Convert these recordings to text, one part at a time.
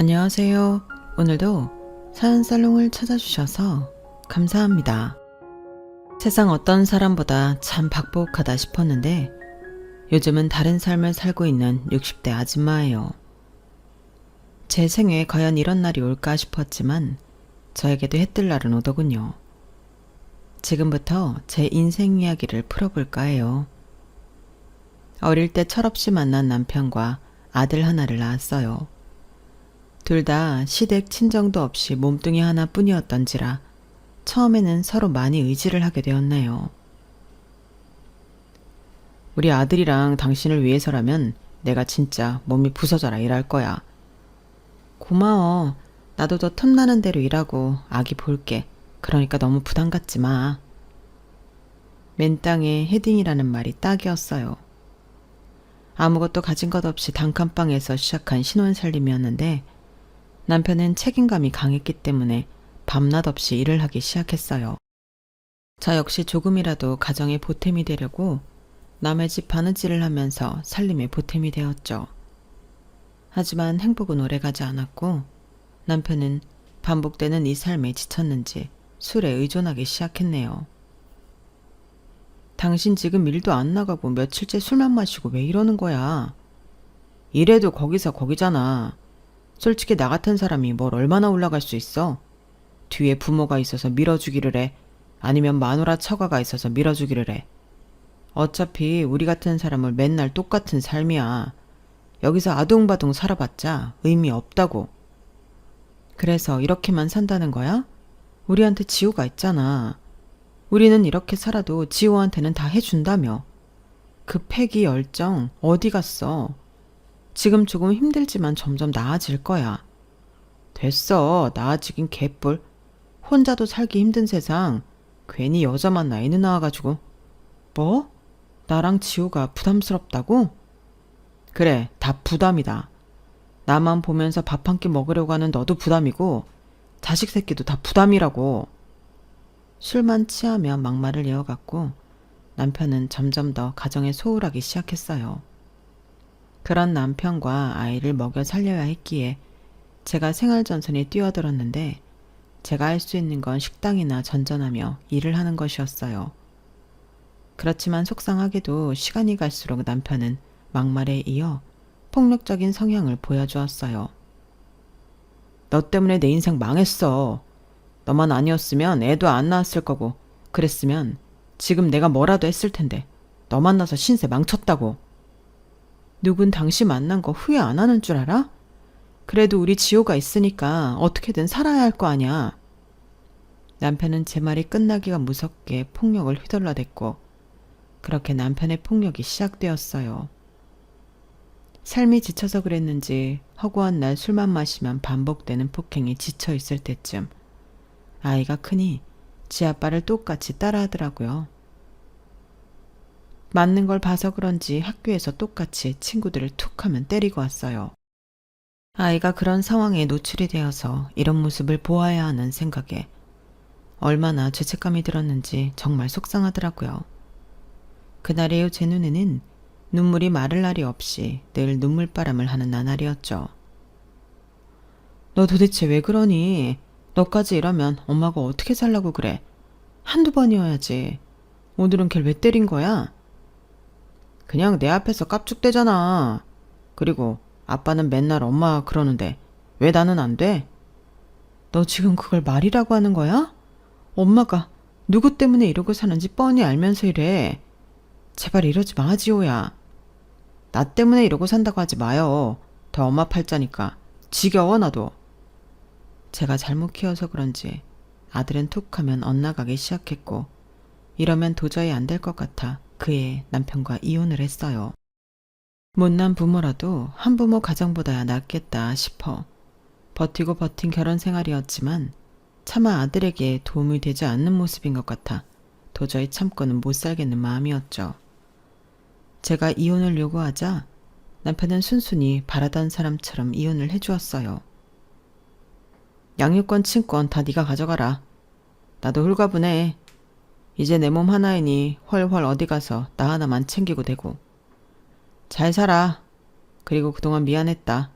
안녕하세요. 오늘도 사연살롱을 찾아주셔서 감사합니다. 세상 어떤 사람보다 참 박복하다 싶었는데 요즘은 다른 삶을 살고 있는 60대 아줌마예요. 제 생에 과연 이런 날이 올까 싶었지만 저에게도 해뜰 날은 오더군요. 지금부터 제 인생 이야기를 풀어볼까 해요. 어릴 때 철없이 만난 남편과 아들 하나를 낳았어요. 둘 다 시댁 친정도 없이 몸뚱이 하나뿐이었던지라 처음에는 서로 많이 의지를 하게 되었네요. 우리 아들이랑 당신을 위해서라면 내가 진짜 몸이 부서져라 일할 거야. 고마워. 나도 더 틈나는 대로 일하고 아기 볼게. 그러니까 너무 부담 갖지 마. 맨땅에 헤딩이라는 말이 딱이었어요. 아무것도 가진 것 없이 단칸방에서 시작한 신혼살림이었는데 남편은 책임감이 강했기 때문에 밤낮 없이 일을 하기 시작했어요. 저 역시 조금이라도 가정에 보탬이 되려고 남의 집 바느질을 하면서 살림에 보탬이 되었죠. 하지만 행복은 오래가지 않았고 남편은 반복되는 이 삶에 지쳤는지 술에 의존하기 시작했네요. 당신 지금 일도 안 나가고 며칠째 술만 마시고 왜 이러는 거야? 이래도 거기서 거기잖아. 솔직히 나 같은 사람이 뭘 얼마나 올라갈 수 있어? 뒤에 부모가 있어서 밀어주기를 해. 아니면 마누라 처가가 있어서 밀어주기를 해. 어차피 우리 같은 사람을 맨날 똑같은 삶이야. 여기서 아둥바둥 살아봤자 의미 없다고. 그래서 이렇게만 산다는 거야? 우리한테 지호가 있잖아. 우리는 이렇게 살아도 지호한테는 다 해준다며. 그 패기 열정 어디 갔어? 지금 조금 힘들지만 점점 나아질 거야. 됐어. 나아지긴 개뿔. 혼자도 살기 힘든 세상 괜히 여자만 나이는 나와가지고. 뭐? 나랑 지호가 부담스럽다고? 그래, 다 부담이다. 나만 보면서 밥 한 끼 먹으려고 하는 너도 부담이고 자식 새끼도 다 부담이라고. 술만 취하며 막말을 이어갔고 남편은 점점 더 가정에 소홀하기 시작했어요. 그런 남편과 아이를 먹여 살려야 했기에 제가 생활전선에 뛰어들었는데 제가 할 수 있는 건 식당이나 전전하며 일을 하는 것이었어요. 그렇지만 속상하게도 시간이 갈수록 남편은 막말에 이어 폭력적인 성향을 보여주었어요. 너 때문에 내 인생 망했어. 너만 아니었으면 애도 안 낳았을 거고 그랬으면 지금 내가 뭐라도 했을 텐데 너 만나서 신세 망쳤다고. 누군 당신 만난 거 후회 안 하는 줄 알아? 그래도 우리 지호가 있으니까 어떻게든 살아야 할 거 아냐. 남편은 제 말이 끝나기가 무섭게 폭력을 휘둘러댔고 그렇게 남편의 폭력이 시작되었어요. 삶이 지쳐서 그랬는지 허구한 날 술만 마시면 반복되는 폭행에 지쳐 있을 때쯤 아이가 크니 지 아빠를 똑같이 따라하더라고요. 맞는 걸 봐서 그런지 학교에서 똑같이 친구들을 툭 하면 때리고 왔어요. 아이가 그런 상황에 노출이 되어서 이런 모습을 보아야 하는 생각에 얼마나 죄책감이 들었는지 정말 속상하더라고요. 그날 이후 제 눈에는 눈물이 마를 날이 없이 늘 눈물바람을 하는 나날이었죠. 너 도대체 왜 그러니? 너까지 이러면 엄마가 어떻게 살라고 그래? 한두 번이어야지. 오늘은 걔를 왜 때린 거야? 그냥 내 앞에서 깝죽대잖아. 그리고 아빠는 맨날 엄마가 그러는데 왜 나는 안 돼? 너 지금 그걸 말이라고 하는 거야? 엄마가 누구 때문에 이러고 사는지 뻔히 알면서 이래. 제발 이러지 마, 지호야. 나 때문에 이러고 산다고 하지 마요. 더 엄마 팔자니까. 지겨워 나도. 제가 잘못 키워서 그런지 아들은 툭 하면 엇나가기 시작했고 이러면 도저히 안 될 것 같아 그의 남편과 이혼을 했어요. 못난 부모라도 한부모 가정보다야 낫겠다 싶어 버티고 버틴 결혼 생활이었지만 차마 아들에게 도움이 되지 않는 모습인 것 같아 도저히 참고는 못 살겠는 마음이었죠. 제가 이혼을 요구하자 남편은 순순히 바라던 사람처럼 이혼을 해주었어요. 양육권, 친권 다 네가 가져가라. 나도 홀가분해. 이제 내 몸 하나이니 훨훨 어디 가서 나 하나만 챙기고 되고. 잘 살아. 그리고 그동안 미안했다.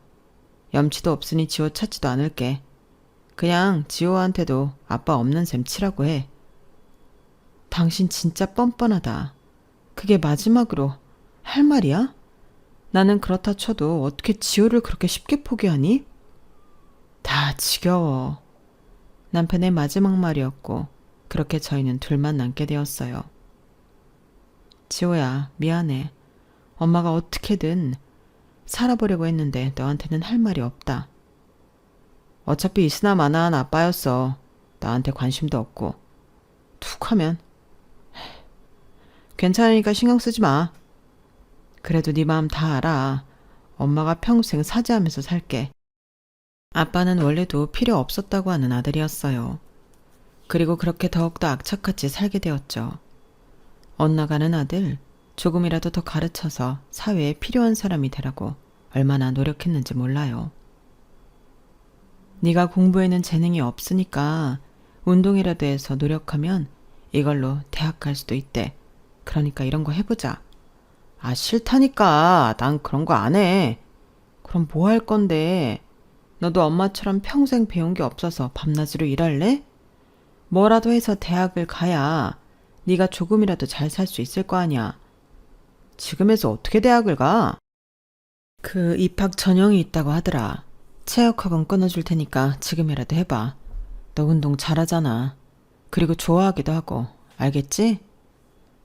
염치도 없으니 지호 찾지도 않을게. 그냥 지호한테도 아빠 없는 셈 치라고 해. 당신 진짜 뻔뻔하다. 그게 마지막으로 할 말이야? 나는 그렇다 쳐도 어떻게 지호를 그렇게 쉽게 포기하니? 다 지겨워. 남편의 마지막 말이었고 그렇게 저희는 둘만 남게 되었어요. 지호야, 미안해. 엄마가 어떻게든 살아보려고 했는데 너한테는 할 말이 없다. 어차피 있으나 마나한 아빠였어. 나한테 관심도 없고. 툭 하면 괜찮으니까 신경 쓰지 마. 그래도 네 마음 다 알아. 엄마가 평생 사죄하면서 살게. 아빠는 원래도 필요 없었다고 하는 아들이었어요. 그리고 그렇게 더욱더 악착같이 살게 되었죠. 엇나가는 아들, 조금이라도 더 가르쳐서 사회에 필요한 사람이 되라고 얼마나 노력했는지 몰라요. 네가 공부에는 재능이 없으니까 운동이라도 해서 노력하면 이걸로 대학 갈 수도 있대. 그러니까 이런 거 해보자. 아, 싫다니까. 난 그런 거 안 해. 그럼 뭐 할 건데? 너도 엄마처럼 평생 배운 게 없어서 밤낮으로 일할래? 뭐라도 해서 대학을 가야 네가 조금이라도 잘 살 수 있을 거 아니야. 지금에서 어떻게 대학을 가? 그 입학 전형이 있다고 하더라. 체육학원 끊어줄 테니까 지금이라도 해봐. 너 운동 잘하잖아. 그리고 좋아하기도 하고. 알겠지?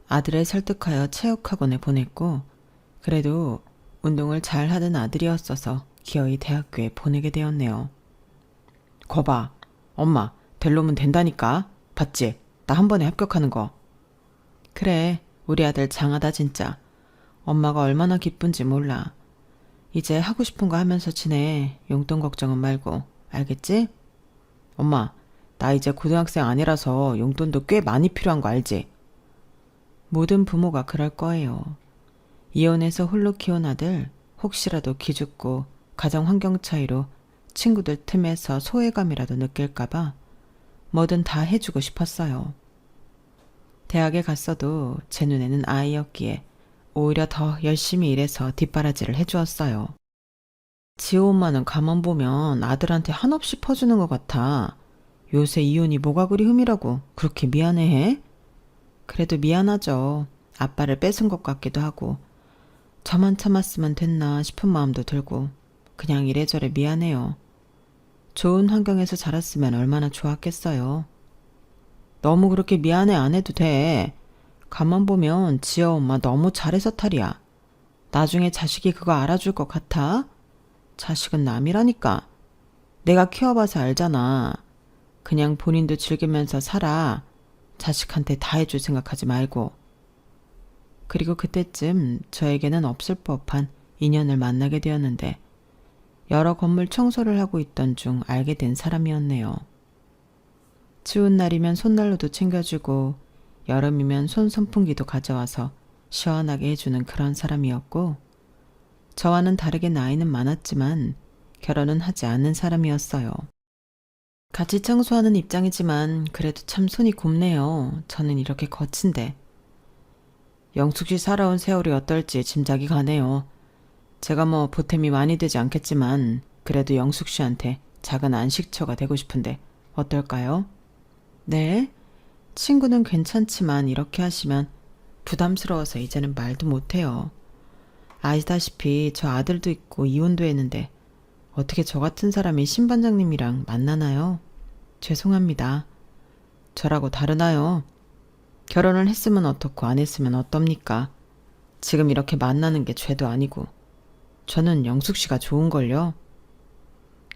아들을 설득하여 체육학원에 보냈고 그래도 운동을 잘하던 아들이었어서 기어이 대학교에 보내게 되었네요. 거봐. 엄마 될 놈은 된다니까. 봤지? 나 한 번에 합격하는 거. 그래. 우리 아들 장하다 진짜. 엄마가 얼마나 기쁜지 몰라. 이제 하고 싶은 거 하면서 지내. 용돈 걱정은 말고. 알겠지? 엄마 나 이제 고등학생 아니라서 용돈도 꽤 많이 필요한 거 알지? 모든 부모가 그럴 거예요. 이혼해서 홀로 키운 아들 혹시라도 기죽고 가정 환경 차이로 친구들 틈에서 소외감이라도 느낄까봐 뭐든 다 해주고 싶었어요. 대학에 갔어도 제 눈에는 아이였기에 오히려 더 열심히 일해서 뒷바라지를 해주었어요. 지호 엄마는 가만 보면 아들한테 한없이 퍼주는 것 같아. 요새 이혼이 뭐가 그리 흠이라고 그렇게 미안해해? 그래도 미안하죠. 아빠를 뺏은 것 같기도 하고 저만 참았으면 됐나 싶은 마음도 들고 그냥 이래저래 미안해요. 좋은 환경에서 자랐으면 얼마나 좋았겠어요. 너무 그렇게 미안해 안 해도 돼. 가만 보면 지호 엄마 너무 잘해서 탈이야. 나중에 자식이 그거 알아줄 것 같아? 자식은 남이라니까. 내가 키워봐서 알잖아. 그냥 본인도 즐기면서 살아. 자식한테 다 해줄 생각하지 말고. 그리고 그때쯤 저에게는 없을 법한 인연을 만나게 되었는데 여러 건물 청소를 하고 있던 중 알게 된 사람이었네요. 추운 날이면 손난로도 챙겨주고 여름이면 손선풍기도 가져와서 시원하게 해주는 그런 사람이었고 저와는 다르게 나이는 많았지만 결혼은 하지 않은 사람이었어요. 같이 청소하는 입장이지만 그래도 참 손이 곱네요. 저는 이렇게 거친데. 영숙 씨 살아온 세월이 어떨지 짐작이 가네요. 제가 뭐 보탬이 많이 되지 않겠지만 그래도 영숙 씨한테 작은 안식처가 되고 싶은데 어떨까요? 네? 친구는 괜찮지만 이렇게 하시면 부담스러워서 이제는 말도 못해요. 아시다시피 저 아들도 있고 이혼도 했는데 어떻게 저 같은 사람이 신 반장님이랑 만나나요? 죄송합니다. 저라고 다르나요? 결혼을 했으면 어떻고 안 했으면 어떻습니까? 지금 이렇게 만나는 게 죄도 아니고 저는 영숙 씨가 좋은걸요.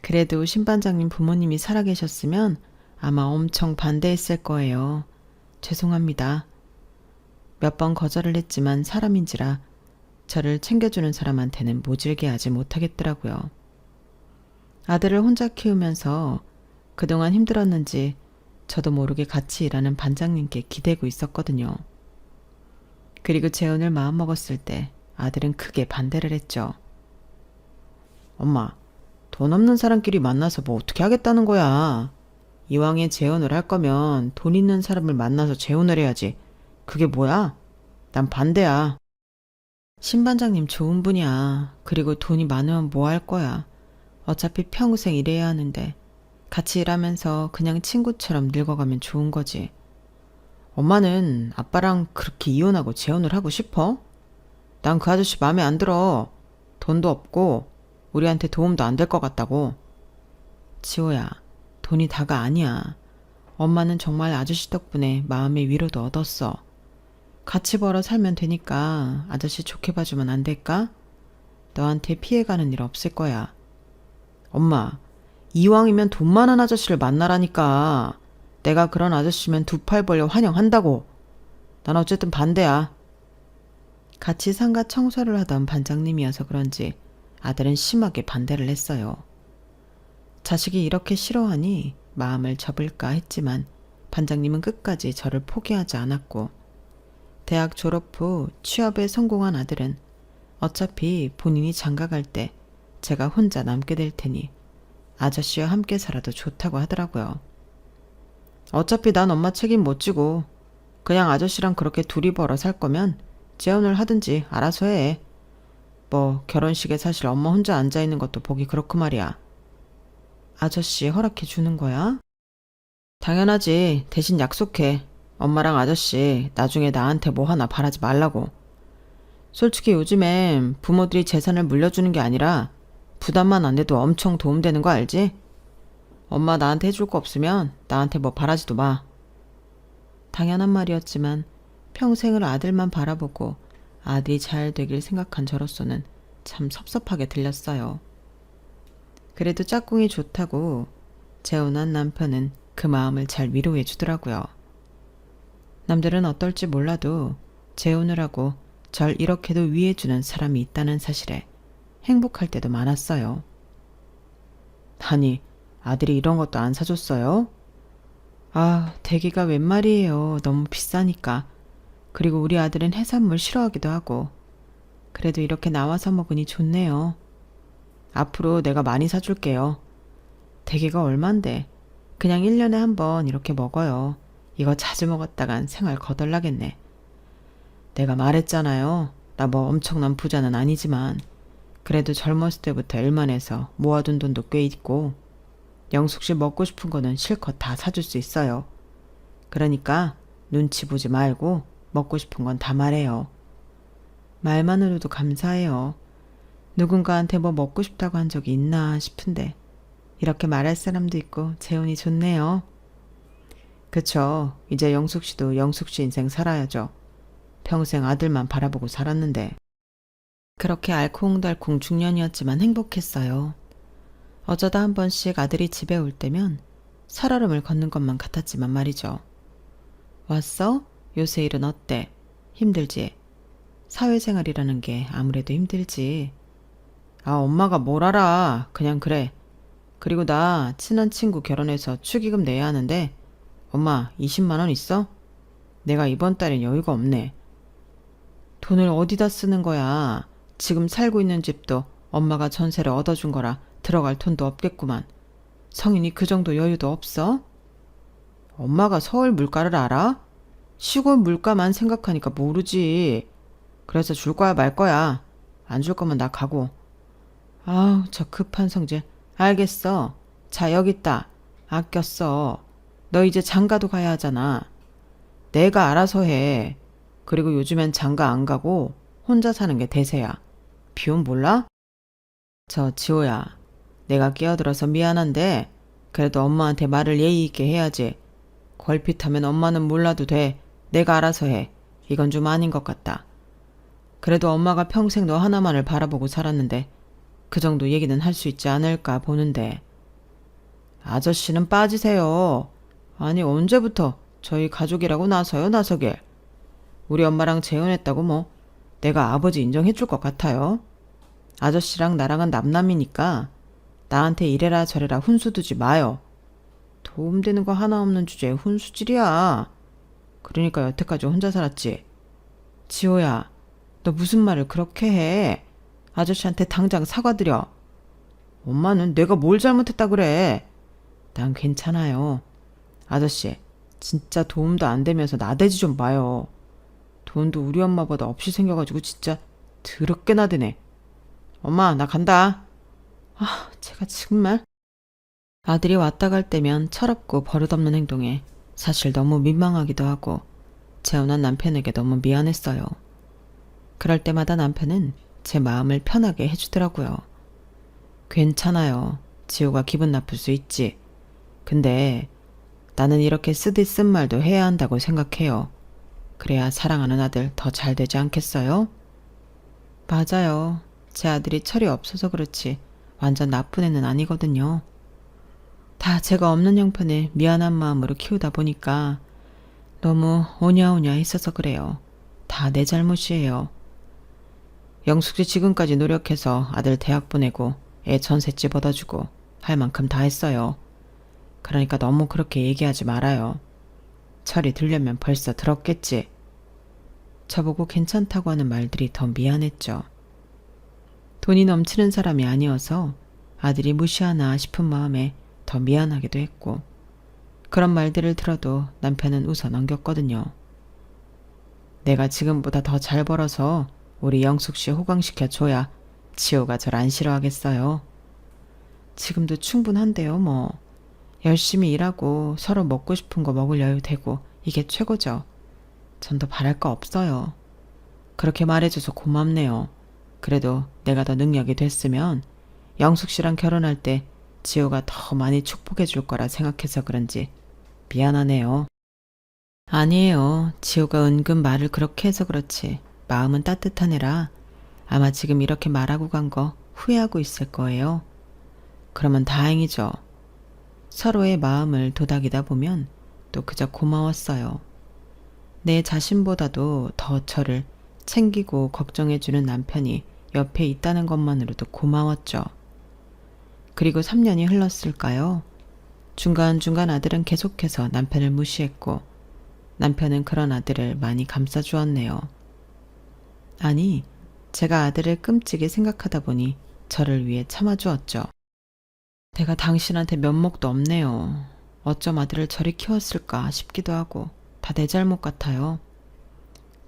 그래도 신 반장님 부모님이 살아계셨으면 아마 엄청 반대했을 거예요. 죄송합니다. 몇 번 거절을 했지만 사람인지라 저를 챙겨주는 사람한테는 모질게 하지 못하겠더라고요. 아들을 혼자 키우면서 그동안 힘들었는지 저도 모르게 같이 일하는 반장님께 기대고 있었거든요. 그리고 재혼을 마음먹었을 때 아들은 크게 반대를 했죠. 엄마, 돈 없는 사람끼리 만나서 뭐 어떻게 하겠다는 거야. 이왕에 재혼을 할 거면 돈 있는 사람을 만나서 재혼을 해야지. 그게 뭐야? 난 반대야. 신 반장님 좋은 분이야. 그리고 돈이 많으면 뭐 할 거야. 어차피 평생 일해야 하는데 같이 일하면서 그냥 친구처럼 늙어가면 좋은 거지. 엄마는 아빠랑 그렇게 이혼하고 재혼을 하고 싶어? 난 그 아저씨 마음에 안 들어. 돈도 없고 우리한테 도움도 안 될 것 같다고. 지호야, 돈이 다가 아니야. 엄마는 정말 아저씨 덕분에 마음의 위로도 얻었어. 같이 벌어 살면 되니까 아저씨 좋게 봐주면 안 될까? 너한테 피해가는 일 없을 거야. 엄마, 이왕이면 돈 많은 아저씨를 만나라니까. 내가 그런 아저씨면 두 팔 벌려 환영한다고. 난 어쨌든 반대야. 같이 상가 청소를 하던 반장님이어서 그런지 아들은 심하게 반대를 했어요. 자식이 이렇게 싫어하니 마음을 접을까 했지만 반장님은 끝까지 저를 포기하지 않았고, 대학 졸업 후 취업에 성공한 아들은 어차피 본인이 장가갈 때 제가 혼자 남게 될 테니 아저씨와 함께 살아도 좋다고 하더라고요. 어차피 난 엄마 책임 못 지고 그냥 아저씨랑 그렇게 둘이 벌어 살 거면 재혼을 하든지 알아서 해. 뭐 결혼식에 사실 엄마 혼자 앉아있는 것도 보기 그렇고 말이야. 아저씨 허락해 주는 거야? 당연하지. 대신 약속해. 엄마랑 아저씨 나중에 나한테 뭐 하나 바라지 말라고. 솔직히 요즘엔 부모들이 재산을 물려주는 게 아니라 부담만 안 돼도 엄청 도움되는 거 알지? 엄마 나한테 해줄 거 없으면 나한테 뭐 바라지도 마. 당연한 말이었지만 평생을 아들만 바라보고 아들이 잘 되길 생각한 저로서는 참 섭섭하게 들렸어요. 그래도 짝꿍이 좋다고 재혼한 남편은 그 마음을 잘 위로해 주더라고요. 남들은 어떨지 몰라도 재혼을 하고 절 이렇게도 위해주는 사람이 있다는 사실에 행복할 때도 많았어요. 아니, 아들이 이런 것도 안 사줬어요? 아, 대기가 웬 말이에요. 너무 비싸니까. 그리고 우리 아들은 해산물 싫어하기도 하고. 그래도 이렇게 나와서 먹으니 좋네요. 앞으로 내가 많이 사줄게요. 대게가 얼만데 그냥 1년에 한 번 이렇게 먹어요. 이거 자주 먹었다간 생활 거덜나겠네. 내가 말했잖아요. 나 뭐 엄청난 부자는 아니지만 그래도 젊었을 때부터 일만 해서 모아둔 돈도 꽤 있고 영숙 씨 먹고 싶은 거는 실컷 다 사줄 수 있어요. 그러니까 눈치 보지 말고 먹고 싶은 건 다 말해요. 말만으로도 감사해요. 누군가한테 뭐 먹고 싶다고 한 적이 있나 싶은데 이렇게 말할 사람도 있고 재혼이 좋네요. 그쵸. 이제 영숙 씨도 영숙 씨 인생 살아야죠. 평생 아들만 바라보고 살았는데. 그렇게 알콩달콩 중년이었지만 행복했어요. 어쩌다 한 번씩 아들이 집에 올 때면 살얼음을 걷는 것만 같았지만 말이죠. 왔어? 요새 일은 어때? 힘들지? 사회생활이라는 게 아무래도 힘들지. 아, 엄마가 뭘 알아. 그냥 그래. 그리고 나 친한 친구 결혼해서 축의금 내야 하는데 엄마 20만 원 있어? 내가 이번 달엔 여유가 없네. 돈을 어디다 쓰는 거야. 지금 살고 있는 집도 엄마가 전세를 얻어준 거라 들어갈 돈도 없겠구만. 성인이 그 정도 여유도 없어? 엄마가 서울 물가를 알아? 시골 물가만 생각하니까 모르지. 그래서 줄 거야 말 거야. 안 줄 거면 나 가고. 아우, 저 급한 성질. 알겠어. 자, 여기 있다. 아꼈어. 너 이제 장가도 가야 하잖아. 내가 알아서 해. 그리고 요즘엔 장가 안 가고 혼자 사는 게 대세야. 비혼 몰라? 저 지호야. 내가 끼어들어서 미안한데 그래도 엄마한테 말을 예의 있게 해야지. 걸핏하면 엄마는 몰라도 돼. 내가 알아서 해. 이건 좀 아닌 것 같다. 그래도 엄마가 평생 너 하나만을 바라보고 살았는데 그 정도 얘기는 할 수 있지 않을까 보는데. 아저씨는 빠지세요. 아니 언제부터 저희 가족이라고 나서요 나서길. 우리 엄마랑 재혼했다고 뭐 내가 아버지 인정해 줄 것 같아요. 아저씨랑 나랑은 남남이니까 나한테 이래라 저래라 훈수 두지 마요. 도움되는 거 하나 없는 주제에 훈수질이야. 그러니까 여태까지 혼자 살았지. 지호야, 너 무슨 말을 그렇게 해. 아저씨한테 당장 사과드려. 엄마는 내가 뭘 잘못했다 그래. 난 괜찮아요. 아저씨, 진짜 도움도 안 되면서 나대지 좀 마요. 돈도 우리 엄마보다 없이 생겨가지고 진짜 더럽게 나대네. 엄마, 나 간다. 제가 정말. 아들이 왔다 갈 때면 철없고 버릇없는 행동에 사실 너무 민망하기도 하고 재혼한 남편에게 너무 미안했어요. 그럴 때마다 남편은 제 마음을 편하게 해주더라고요. 괜찮아요. 지호가 기분 나쁠 수 있지. 근데 나는 이렇게 쓰디 쓴 말도 해야 한다고 생각해요. 그래야 사랑하는 아들 더 잘 되지 않겠어요? 맞아요. 제 아들이 철이 없어서 그렇지 완전 나쁜 애는 아니거든요. 다 제가 없는 형편에 미안한 마음으로 키우다 보니까 너무 오냐오냐 했어서 그래요. 다 내 잘못이에요. 영숙씨 지금까지 노력해서 아들 대학 보내고 애 전셋집 얻어주고 할 만큼 다 했어요. 그러니까 너무 그렇게 얘기하지 말아요. 철이 들려면 벌써 들었겠지. 저보고 괜찮다고 하는 말들이 더 미안했죠. 돈이 넘치는 사람이 아니어서 아들이 무시하나 싶은 마음에 더 미안하기도 했고 그런 말들을 들어도 남편은 웃어 넘겼거든요. 내가 지금보다 더 잘 벌어서 우리 영숙씨 호강시켜줘야 지호가 절 안 싫어하겠어요. 지금도 충분한데요 뭐. 열심히 일하고 서로 먹고 싶은 거 먹을 여유 되고 이게 최고죠. 전 더 바랄 거 없어요. 그렇게 말해줘서 고맙네요. 그래도 내가 더 능력이 됐으면 영숙씨랑 결혼할 때 지호가 더 많이 축복해 줄 거라 생각해서 그런지 미안하네요. 아니에요. 지호가 은근 말을 그렇게 해서 그렇지 마음은 따뜻한 애라 아마 지금 이렇게 말하고 간 거 후회하고 있을 거예요. 그러면 다행이죠. 서로의 마음을 도닥이다 보면 또 그저 고마웠어요. 내 자신보다도 더 저를 챙기고 걱정해주는 남편이 옆에 있다는 것만으로도 고마웠죠. 그리고 3년이 흘렀을까요? 중간중간 아들은 계속해서 남편을 무시했고 남편은 그런 아들을 많이 감싸주었네요. 아니, 제가 아들을 끔찍이 생각하다 보니 저를 위해 참아주었죠. 내가 당신한테 면목도 없네요. 어쩜 아들을 저리 키웠을까 싶기도 하고 다 내 잘못 같아요.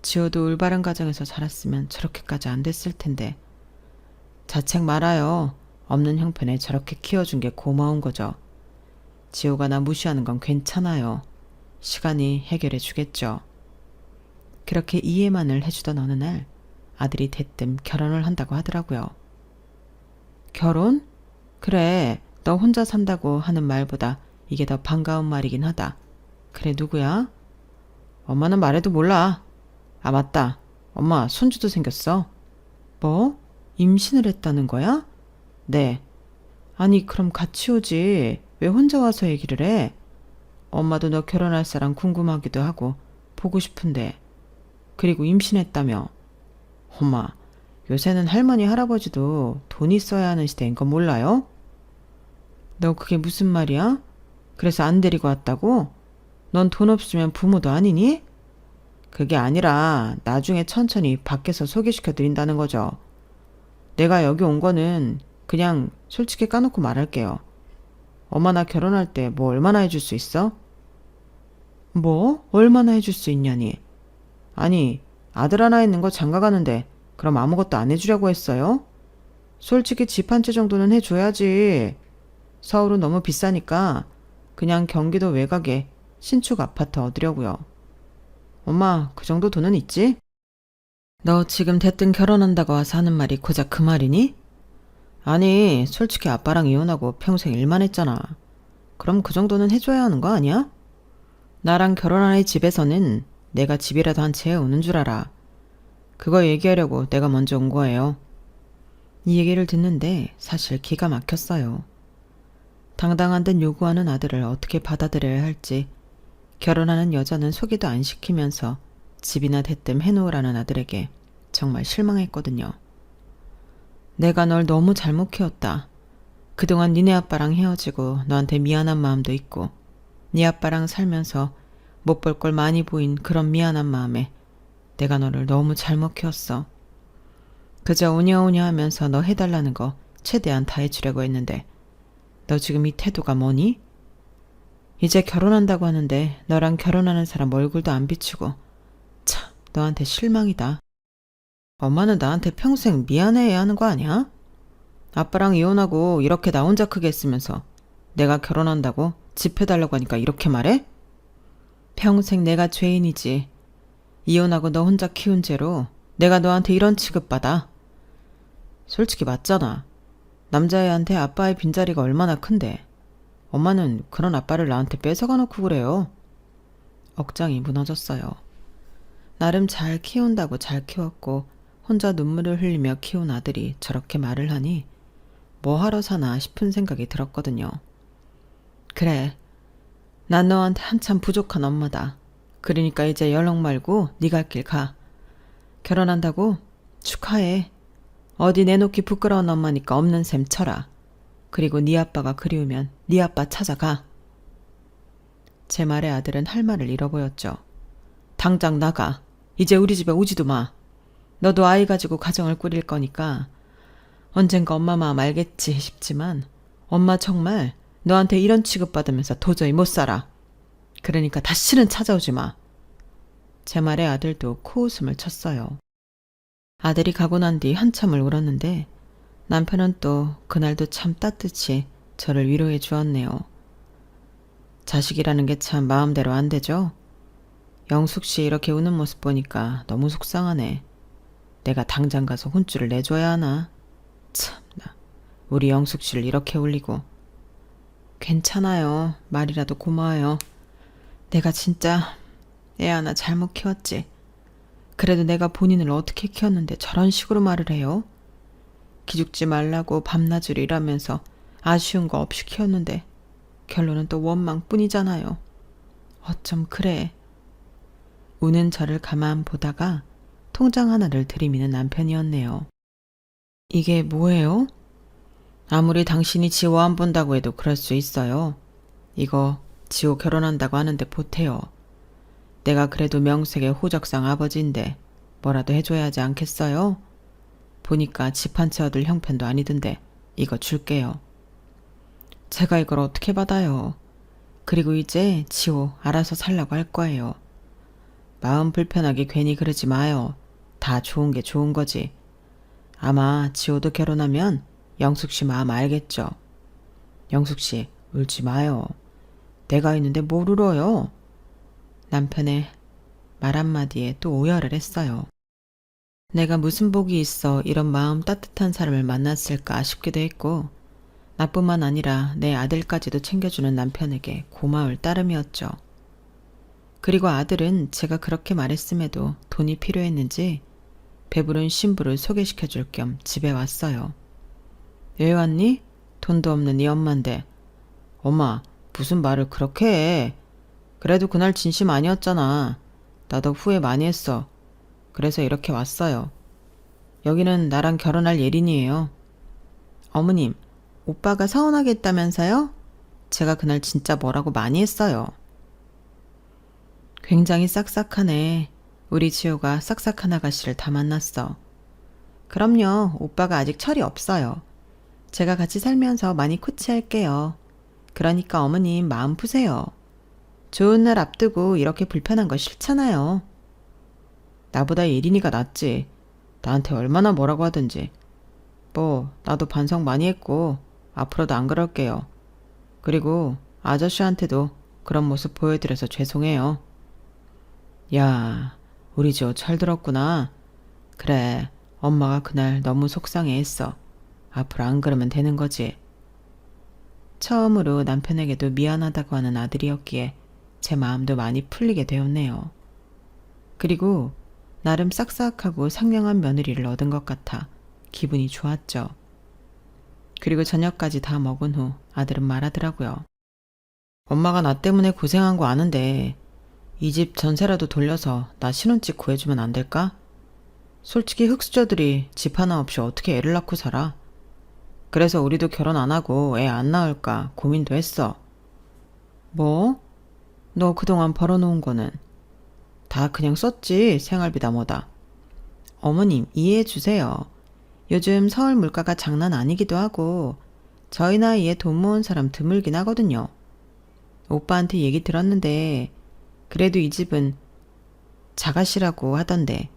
지호도 올바른 가정에서 자랐으면 저렇게까지 안 됐을 텐데. 자책 말아요. 없는 형편에 저렇게 키워준 게 고마운 거죠. 지호가 나 무시하는 건 괜찮아요. 시간이 해결해 주겠죠. 그렇게 이해만을 해주던 어느 날 아들이 대뜸 결혼을 한다고 하더라고요. 결혼? 그래, 너 혼자 산다고 하는 말보다 이게 더 반가운 말이긴 하다. 그래, 누구야? 엄마는 말해도 몰라. 아, 맞다. 엄마 손주도 생겼어. 뭐? 임신을 했다는 거야? 네. 아니, 그럼 같이 오지. 왜 혼자 와서 얘기를 해? 엄마도 너 결혼할 사람 궁금하기도 하고 보고 싶은데. 그리고 임신했다며. 엄마, 요새는 할머니 할아버지도 돈 있어야 하는 시대인 건 몰라요? 너 그게 무슨 말이야? 그래서 안 데리고 왔다고? 넌 돈 없으면 부모도 아니니? 그게 아니라 나중에 천천히 밖에서 소개시켜 드린다는 거죠. 내가 여기 온 거는 그냥 솔직히 까놓고 말할게요. 엄마 나 결혼할 때 뭐 얼마나 해줄 수 있어? 뭐? 얼마나 해줄 수 있냐니? 아니, 아들 하나 있는 거 장가 가는데 그럼 아무것도 안 해주려고 했어요? 솔직히 집 한 채 정도는 해줘야지. 서울은 너무 비싸니까 그냥 경기도 외곽에 신축 아파트 얻으려고요. 엄마, 그 정도 돈은 있지? 너 지금 대뜸 결혼한다고 와서 하는 말이 고작 그 말이니? 아니, 솔직히 아빠랑 이혼하고 평생 일만 했잖아. 그럼 그 정도는 해줘야 하는 거 아니야? 나랑 결혼한 애 집에서는 내가 집이라도 한 채 오는 줄 알아. 그거 얘기하려고 내가 먼저 온 거예요. 이 얘기를 듣는데 사실 기가 막혔어요. 당당한 듯 요구하는 아들을 어떻게 받아들여야 할지, 결혼하는 여자는 소개도 안 시키면서 집이나 대뜸 해놓으라는 아들에게 정말 실망했거든요. 내가 널 너무 잘못 키웠다. 그동안 니네 아빠랑 헤어지고 너한테 미안한 마음도 있고 네 아빠랑 살면서 못 볼 걸 많이 보인 그런 미안한 마음에 내가 너를 너무 잘못 키웠어. 그저 오냐오냐 하면서 너 해달라는 거 최대한 다 해주려고 했는데 너 지금 이 태도가 뭐니? 이제 결혼한다고 하는데 너랑 결혼하는 사람 얼굴도 안 비추고 참 너한테 실망이다. 엄마는 나한테 평생 미안해야 하는 거 아니야? 아빠랑 이혼하고 이렇게 나 혼자 크게 했으면서 내가 결혼한다고 집 해달라고 하니까 이렇게 말해? 평생 내가 죄인이지. 이혼하고 너 혼자 키운 죄로 내가 너한테 이런 취급받아. 솔직히 맞잖아. 남자애한테 아빠의 빈자리가 얼마나 큰데. 엄마는 그런 아빠를 나한테 뺏어가 놓고 그래요. 억장이 무너졌어요. 나름 잘 키운다고 잘 키웠고 혼자 눈물을 흘리며 키운 아들이 저렇게 말을 하니 뭐하러 사나 싶은 생각이 들었거든요. 그래, 난 너한테 한참 부족한 엄마다. 그러니까 이제 연락 말고 네 갈 길 가. 결혼한다고? 축하해. 어디 내놓기 부끄러운 엄마니까 없는 셈 쳐라. 그리고 네 아빠가 그리우면 네 아빠 찾아가. 제 말에 아들은 할 말을 잃어 보였죠. 당장 나가. 이제 우리 집에 오지도 마. 너도 아이 가지고 가정을 꾸릴 거니까 언젠가 엄마 마음 알겠지 싶지만 엄마 정말 너한테 이런 취급받으면서 도저히 못 살아. 그러니까 다시는 찾아오지 마. 제 말에 아들도 코웃음을 쳤어요. 아들이 가고 난 뒤 한참을 울었는데 남편은 또 그날도 참 따뜻이 저를 위로해 주었네요. 자식이라는 게 참 마음대로 안 되죠? 영숙 씨 이렇게 우는 모습 보니까 너무 속상하네. 내가 당장 가서 혼쭐을 내줘야 하나? 참나, 우리 영숙 씨를 이렇게 울리고. 괜찮아요. 말이라도 고마워요. 내가 진짜 애 하나 잘못 키웠지. 그래도 내가 본인을 어떻게 키웠는데 저런 식으로 말을 해요? 기죽지 말라고 밤낮으로 일하면서 아쉬운 거 없이 키웠는데 결론은 또 원망뿐이잖아요. 어쩜 그래. 우는 저를 가만 보다가 통장 하나를 들이미는 남편이었네요. 이게 뭐예요? 아무리 당신이 지호 안 본다고 해도 그럴 수 있어요. 이거 지호 결혼한다고 하는데 보태요. 내가 그래도 명색의 호적상 아버지인데 뭐라도 해줘야 하지 않겠어요? 보니까 집 한 채 얻을 형편도 아니던데 이거 줄게요. 제가 이걸 어떻게 받아요? 그리고 이제 지호 알아서 살라고 할 거예요. 마음 불편하게 괜히 그러지 마요. 다 좋은 게 좋은 거지. 아마 지호도 결혼하면 영숙 씨 마음 알겠죠. 영숙 씨 울지 마요. 내가 있는데 뭘 울어요? 남편의 말 한마디에 또 오열을 했어요. 내가 무슨 복이 있어 이런 마음 따뜻한 사람을 만났을까 싶기도 했고 나뿐만 아니라 내 아들까지도 챙겨주는 남편에게 고마울 따름이었죠. 그리고 아들은 제가 그렇게 말했음에도 돈이 필요했는지 배부른 신부를 소개시켜줄 겸 집에 왔어요. 왜 왔니? 돈도 없는 네 엄마인데. 엄마, 무슨 말을 그렇게 해. 그래도 그날 진심 아니었잖아. 나도 후회 많이 했어. 그래서 이렇게 왔어요. 여기는 나랑 결혼할 예린이에요. 어머님, 오빠가 서운하겠다면서요? 제가 그날 진짜 뭐라고 많이 했어요. 굉장히 싹싹하네. 우리 지호가 싹싹한 아가씨를 다 만났어. 그럼요. 오빠가 아직 철이 없어요. 제가 같이 살면서 많이 코치할게요. 그러니까 어머님 마음 푸세요. 좋은 날 앞두고 이렇게 불편한 거 싫잖아요. 나보다 예린이가 낫지. 나한테 얼마나 뭐라고 하든지. 뭐 나도 반성 많이 했고 앞으로도 안 그럴게요. 그리고 아저씨한테도 그런 모습 보여드려서 죄송해요. 야, 우리 지호 철들었구나. 그래, 엄마가 그날 너무 속상해했어. 앞으로 안 그러면 되는 거지. 처음으로 남편에게도 미안하다고 하는 아들이었기에 제 마음도 많이 풀리게 되었네요. 그리고 나름 싹싹하고 상냥한 며느리를 얻은 것 같아 기분이 좋았죠. 그리고 저녁까지 다 먹은 후 아들은 말하더라고요. 엄마가 나 때문에 고생한 거 아는데 이 집 전세라도 돌려서 나 신혼집 구해주면 안 될까? 솔직히 흙수저들이 집 하나 없이 어떻게 애를 낳고 살아? 그래서 우리도 결혼 안 하고 애 안 낳을까 고민도 했어. 뭐? 너 그동안 벌어놓은 거는? 다 그냥 썼지. 생활비다 뭐다. 어머님 이해해 주세요. 요즘 서울 물가가 장난 아니기도 하고 저희 나이에 돈 모은 사람 드물긴 하거든요. 오빠한테 얘기 들었는데 그래도 이 집은 자가시라고 하던데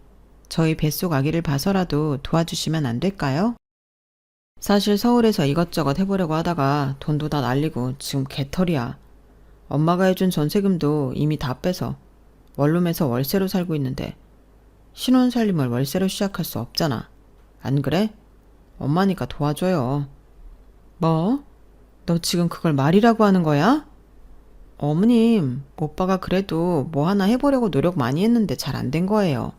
저희 뱃속 아기를 봐서라도 도와주시면 안 될까요? 사실 서울에서 이것저것 해보려고 하다가 돈도 다 날리고 지금 개털이야. 엄마가 해준 전세금도 이미 다 빼서 원룸에서 월세로 살고 있는데 신혼 살림을 월세로 시작할 수 없잖아. 안 그래? 엄마니까 도와줘요. 뭐? 너 지금 그걸 말이라고 하는 거야? 어머님, 오빠가 그래도 뭐 하나 해보려고 노력 많이 했는데 잘 안 된 거예요.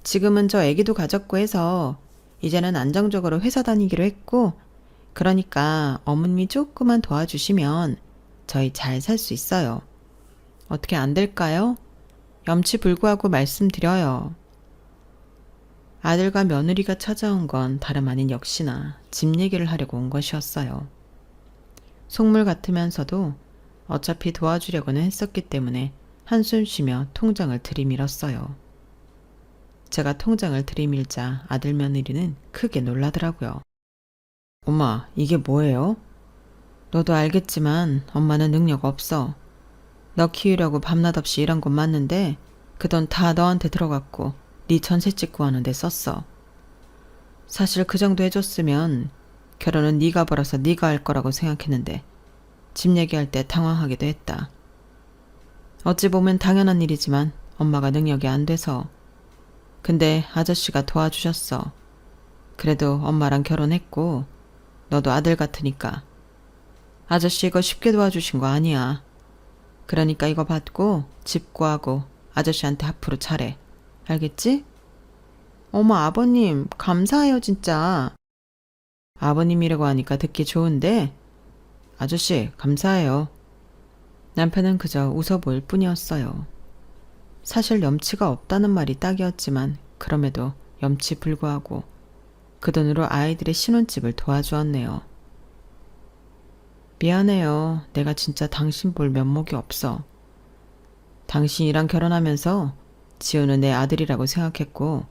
지금은 저 애기도 가졌고 해서 이제는 안정적으로 회사 다니기로 했고, 그러니까 어머님이 조금만 도와주시면 저희 잘 살 수 있어요. 어떻게 안 될까요? 염치불구하고 말씀드려요. 아들과 며느리가 찾아온 건 다름 아닌 역시나 집 얘기를 하려고 온 것이었어요. 속물 같으면서도 어차피 도와주려고는 했었기 때문에 한숨 쉬며 통장을 들이밀었어요. 제가 통장을 들이밀자 아들 며느리는 크게 놀라더라고요. 엄마, 이게 뭐예요? 너도 알겠지만 엄마는 능력 없어. 너 키우려고 밤낮 없이 일한 건 맞는데 그 돈 다 너한테 들어갔고 네 전셋집 구하는데 썼어. 사실 그 정도 해줬으면 결혼은 네가 벌어서 네가 할 거라고 생각했는데 집 얘기할 때 당황하기도 했다. 어찌 보면 당연한 일이지만 엄마가 능력이 안 돼서. 근데 아저씨가 도와주셨어. 그래도 엄마랑 결혼했고 너도 아들 같으니까. 아저씨 이거 쉽게 도와주신 거 아니야. 그러니까 이거 받고 집 구하고 아저씨한테 앞으로 잘해. 알겠지? 어머 아버님 감사해요 진짜. 아버님이라고 하니까 듣기 좋은데 아저씨 감사해요. 남편은 그저 웃어 보일 뿐이었어요. 사실 염치가 없다는 말이 딱이었지만 그럼에도 염치불구하고 그 돈으로 아이들의 신혼집을 도와주었네요. 미안해요. 내가 진짜 당신 볼 면목이 없어. 당신이랑 결혼하면서 지호는 내 아들이라고 생각했고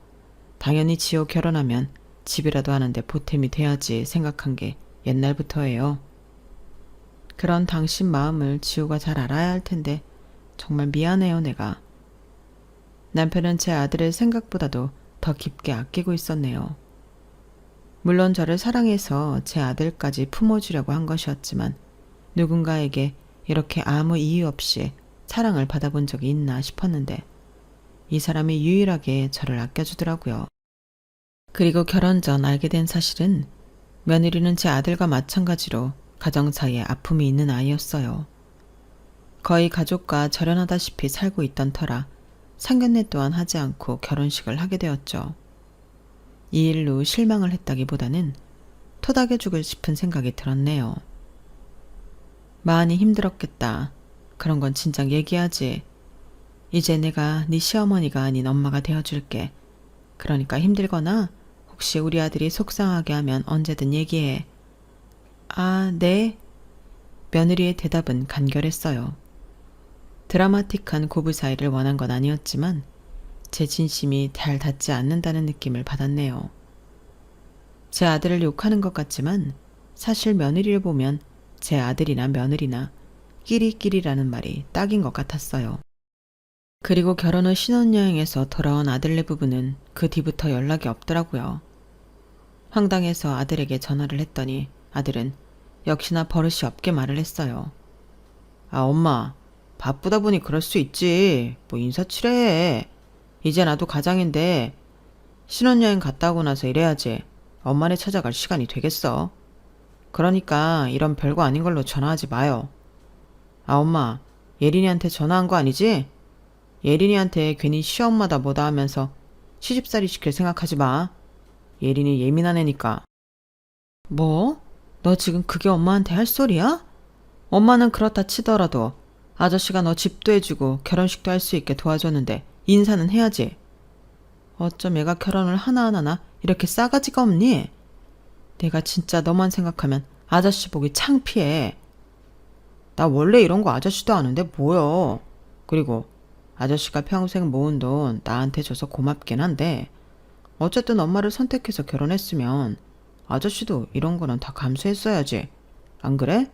당연히 지호 결혼하면 집이라도 하는데 보탬이 돼야지 생각한 게 옛날부터예요. 그런 당신 마음을 지호가 잘 알아야 할 텐데 정말 미안해요 내가. 남편은 제 아들을 생각보다도 더 깊게 아끼고 있었네요. 물론 저를 사랑해서 제 아들까지 품어주려고 한 것이었지만 누군가에게 이렇게 아무 이유 없이 사랑을 받아본 적이 있나 싶었는데 이 사람이 유일하게 저를 아껴주더라고요. 그리고 결혼 전 알게 된 사실은 며느리는 제 아들과 마찬가지로 가정 사이에 아픔이 있는 아이였어요. 거의 가족과 절연하다시피 살고 있던 터라 상견례 또한 하지 않고 결혼식을 하게 되었죠. 이 일로 실망을 했다기보다는 토닥여 주고 싶은 생각이 들었네요. 많이 힘들었겠다. 그런 건 진작 얘기하지. 이제 내가 네 시어머니가 아닌 엄마가 되어줄게. 그러니까 힘들거나 혹시 우리 아들이 속상하게 하면 언제든 얘기해. 아, 네. 며느리의 대답은 간결했어요. 드라마틱한 고부 사이를 원한 건 아니었지만 제 진심이 잘 닿지 않는다는 느낌을 받았네요. 제 아들을 욕하는 것 같지만 사실 며느리를 보면 제 아들이나 며느리나 끼리끼리라는 말이 딱인 것 같았어요. 그리고 결혼 후 신혼여행에서 돌아온 아들네 부부는 그 뒤부터 연락이 없더라고요. 황당해서 아들에게 전화를 했더니 아들은 역시나 버릇이 없게 말을 했어요. 아 엄마 바쁘다 보니 그럴 수 있지. 뭐 인사치레해. 이제 나도 가장인데 신혼여행 갔다 오고 나서 이래야지 엄마네 찾아갈 시간이 되겠어. 그러니까 이런 별거 아닌 걸로 전화하지 마요. 아 엄마 예린이한테 전화한 거 아니지? 예린이한테 괜히 시엄마다 뭐다 하면서 시집살이 시킬 생각하지 마. 예린이 예민한 애니까. 뭐? 너 지금 그게 엄마한테 할 소리야? 엄마는 그렇다 치더라도 아저씨가 너 집도 해주고 결혼식도 할 수 있게 도와줬는데 인사는 해야지. 어쩜 애가 결혼을 하나하나 이렇게 싸가지가 없니? 내가 진짜 너만 생각하면 아저씨 보기 창피해. 나 원래 이런 거 아저씨도 아는데 뭐여. 그리고 아저씨가 평생 모은 돈 나한테 줘서 고맙긴 한데 어쨌든 엄마를 선택해서 결혼했으면 아저씨도 이런 거는 다 감수했어야지. 안 그래?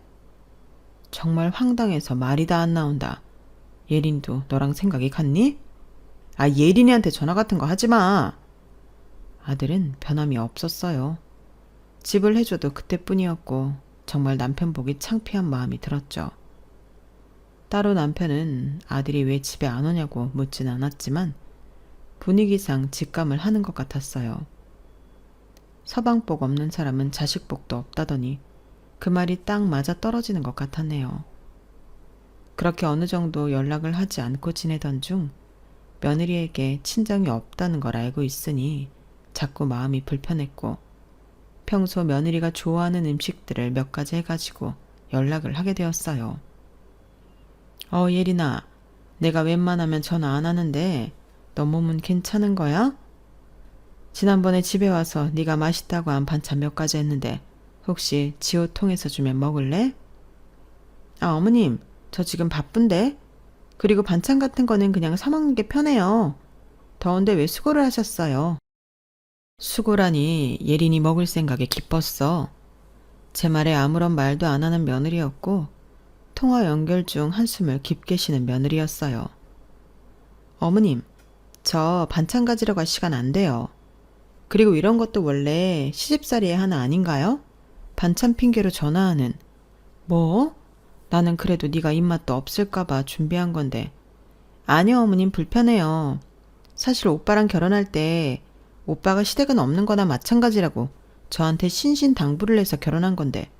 정말 황당해서 말이 다 안 나온다. 예린도 너랑 생각이 같니? 아 예린이한테 전화 같은 거 하지 마. 아들은 변함이 없었어요. 집을 해줘도 그때뿐이었고 정말 남편 보기 창피한 마음이 들었죠. 따로 남편은 아들이 왜 집에 안 오냐고 묻진 않았지만 분위기상 직감을 하는 것 같았어요. 서방복 없는 사람은 자식복도 없다더니 그 말이 딱 맞아 떨어지는 것 같았네요. 그렇게 어느 정도 연락을 하지 않고 지내던 중 며느리에게 친정이 없다는 걸 알고 있으니 자꾸 마음이 불편했고 평소 며느리가 좋아하는 음식들을 몇 가지 해가지고 연락을 하게 되었어요. 예린아, 내가 웬만하면 전화 안 하는데 너 몸은 괜찮은 거야? 지난번에 집에 와서 네가 맛있다고 한 반찬 몇 가지 했는데 혹시 지호 통해서 주면 먹을래? 어머님, 저 지금 바쁜데? 그리고 반찬 같은 거는 그냥 사 먹는 게 편해요. 더운데 왜 수고를 하셨어요? 수고라니 예린이 먹을 생각에 기뻤어. 제 말에 아무런 말도 안 하는 며느리였고 통화 연결 중 한숨을 깊게 쉬는 며느리였어요. 어머님, 저 반찬 가지러 갈 시간 안 돼요. 그리고 이런 것도 원래 시집살이의 하나 아닌가요? 반찬 핑계로 전화하는. 뭐? 나는 그래도 네가 입맛도 없을까봐 준비한 건데. 아니요, 어머님, 불편해요. 사실 오빠랑 결혼할 때 오빠가 시댁은 없는 거나 마찬가지라고 저한테 신신당부를 해서 결혼한 건데